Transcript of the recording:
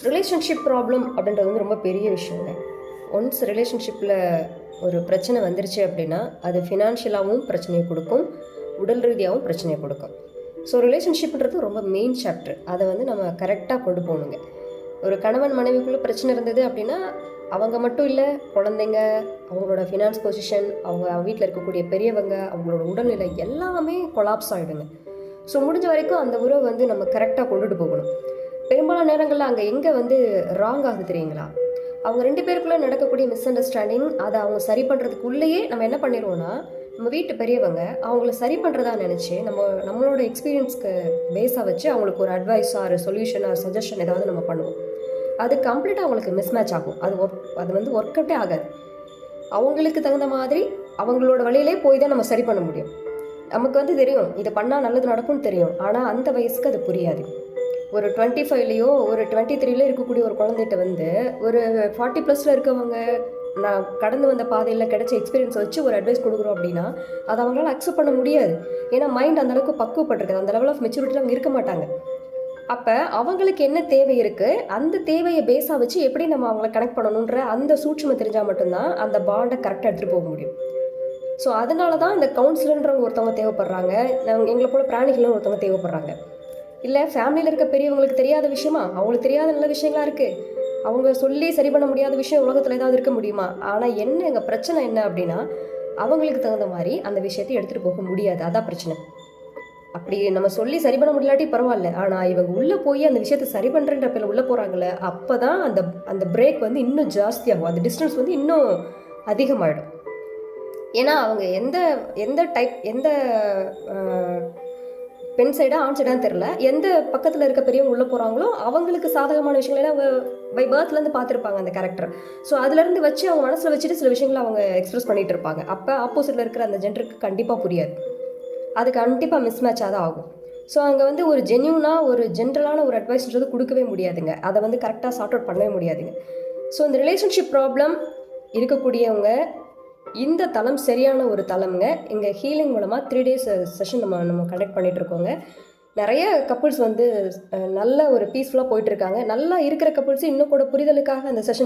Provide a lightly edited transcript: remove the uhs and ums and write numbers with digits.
Relationship problem அப்படின்றது வந்து ரொம்ப பெரிய விஷயங்க. ஒன்ஸ் ரிலேஷன்ஷிப்பில் ஒரு பிரச்சனை வந்துருச்சு அப்படின்னா அது ஃபினான்ஷியலாகவும் பிரச்சனையை கொடுக்கும், உடல் ரீதியாகவும் பிரச்சனையை கொடுக்கும். ஸோ ரிலேஷன்ஷிப்ன்றது ரொம்ப மெயின் சாப்டர். அதை வந்து நம்ம கரெக்டாக கொண்டு போகணுங்க. ஒரு கணவன் மனைவிக்குள்ளே பிரச்சனை இருந்தது அப்படின்னா அவங்க மட்டும் இல்லை, குழந்தைங்க, அவங்களோட ஃபினான்ஸ் பொசிஷன், அவங்க வீட்டில் இருக்கக்கூடிய பெரியவங்க, அவங்களோட உடல்நிலை எல்லாமே கொலாப்ஸ் ஆகிடுங்க. ஸோ முடிஞ்ச வரைக்கும் அந்த உறவை வந்து நம்ம கரெக்டாக கொண்டுட்டு போகணும். பெரும்பாலான நேரங்களில் அங்கே எங்கே வந்து ராங் ஆகுது தெரியுங்களா? அவங்க 2 பேருக்குள்ளே நடக்கக்கூடிய மிஸ் அண்டர்ஸ்டாண்டிங், அதை அவங்க சரி பண்ணுறதுக்குள்ளேயே நம்ம என்ன பண்ணிடுவோம்னா, நம்ம வீட்டு பெரியவங்க அவங்கள சரி பண்ணுறதா நினச்சி நம்மளோட எக்ஸ்பீரியன்ஸ்க்கு பேஸாக வச்சு அவங்களுக்கு ஒரு advice or solution or suggestion ஏதாவது நம்ம பண்ணுவோம். அது கம்ப்ளீட்டாக அவங்களுக்கு மிஸ்மேட்ச் ஆகும். அது வந்து ஒர்க் அவுட்டே ஆகாது. அவங்களுக்கு தகுந்த மாதிரி அவங்களோட வழியிலே போய் தான் நம்ம சரி பண்ண முடியும். நமக்கு வந்து தெரியும் இதை பண்ணால் நல்லது நடக்கும்னு தெரியும், ஆனால் அந்த வயசுக்கு அது புரியாது. ஒரு 25லேயோ ஒரு 23ல இருக்கக்கூடிய ஒரு குழந்தைகிட்ட வந்து ஒரு 40+ இருக்கவங்க நான் கடந்து வந்த பாதையில் கிடைச்ச எக்ஸ்பீரியன்ஸ் வச்சு ஒரு அட்வைஸ் கொடுக்குறோம் அப்படின்னா அதை அவங்களால அக்செப்ட் பண்ண முடியாது. ஏன்னா மைண்ட் அந்தளவுக்கு பக்குவப்பட்டிருக்குது, அந்த லெவல் ஆஃப் மெச்சூரிட்டி அவங்க இருக்க மாட்டாங்க. அப்போ அவங்களுக்கு என்ன தேவை இருக்குது, அந்த தேவையை பேஸாக வச்சு எப்படி நம்ம அவங்கள கனெக்ட் பண்ணணுன்ற அந்த சூட்சுமை தெரிஞ்சால் மட்டும்தான் அந்த பாண்டை கரெக்டாக எடுத்துகிட்டு போக முடியும். ஸோ அதனால தான் இந்த கவுன்சிலர்ன்றவங்க ஒருத்தவங்க தேவைப்படுறாங்க, எங்களை போல பிராணிகளும் ஒருத்தவங்க தேவைப்படுறாங்க. இல்லை ஃபேமிலியில் இருக்க பெரியவங்களுக்கு தெரியாத விஷயமா, அவங்களுக்கு தெரியாத நல்ல விஷயங்களாக இருக்குது, அவங்க சொல்லி சரி பண்ண முடியாத விஷயம் உலகத்தில் ஏதாவது இருக்க முடியுமா? ஆனால் என்ன எங்கள் பிரச்சனை என்ன அப்படின்னா, அவங்களுக்கு தகுந்த மாதிரி அந்த விஷயத்தை எடுத்துகிட்டு போக முடியாது. அதான் பிரச்சனை. அப்படி நம்ம சொல்லி சரி பண்ண முடியாட்டி பரவாயில்ல, ஆனால் இவங்க உள்ளே போய் அந்த விஷயத்தை சரி பண்ணுறன்ற பேரில் உள்ளே போகிறாங்களே, அப்போ தான் அந்த அந்த பிரேக் வந்து இன்னும் ஜாஸ்தியாகும், அந்த டிஸ்டன்ஸ் வந்து இன்னும் அதிகமாகிடும். ஏன்னா அவங்க எந்த எந்த டைப் எந்த பெண் சைடா ஆண் சைடான்னு தெரில, எந்த பக்கத்தில் இருக்க பெரியவங்க உள்ளே போகிறாங்களோ அவங்களுக்கு சாதகமான விஷயங்கள், ஏன்னா அவங்க பை பர்த்லேருந்து பார்த்துருப்பாங்க அந்த கேரக்டர். ஸோ அதுலேருந்து வச்சு அவங்க மனசில் வச்சுட்டு சில விஷயங்களை அவங்க எக்ஸ்பிரஸ் பண்ணிகிட்டு இருப்பாங்க. அப்போ ஆப்போசிட்டில் இருக்கிற அந்த ஜென்டருக்கு கண்டிப்பாக புரியாது, அது கண்டிப்பாக மிஸ்மேட்சாக தான் ஆகும். ஸோ அங்கே வந்து ஒரு ஜென்யூனாக ஒரு ஜென்ரலான ஒரு அட்வைஸ்ன்றது கொடுக்கவே முடியாதுங்க, அதை வந்து கரெக்டாக சார்ட் அவுட் பண்ணவே முடியாதுங்க. ஸோ இந்த ரிலேஷன்ஷிப் ப்ராப்ளம் இருக்கக்கூடியவங்க இந்த தளம் சரியான ஒரு தளம்ங்க. இங்கே ஹீலிங் மூலமாக 3 days செஷன் நம்ம கண்டக்ட் பண்ணிகிட்ருக்கோங்க. நிறைய கப்புள்ஸ் வந்து நல்ல ஒரு பீஸ்ஃபுல்லாக போயிட்டுருக்காங்க. நல்லா இருக்கிற கப்புள்ஸ் இன்னும் கூட புரிதலுக்காக அந்த செஷன்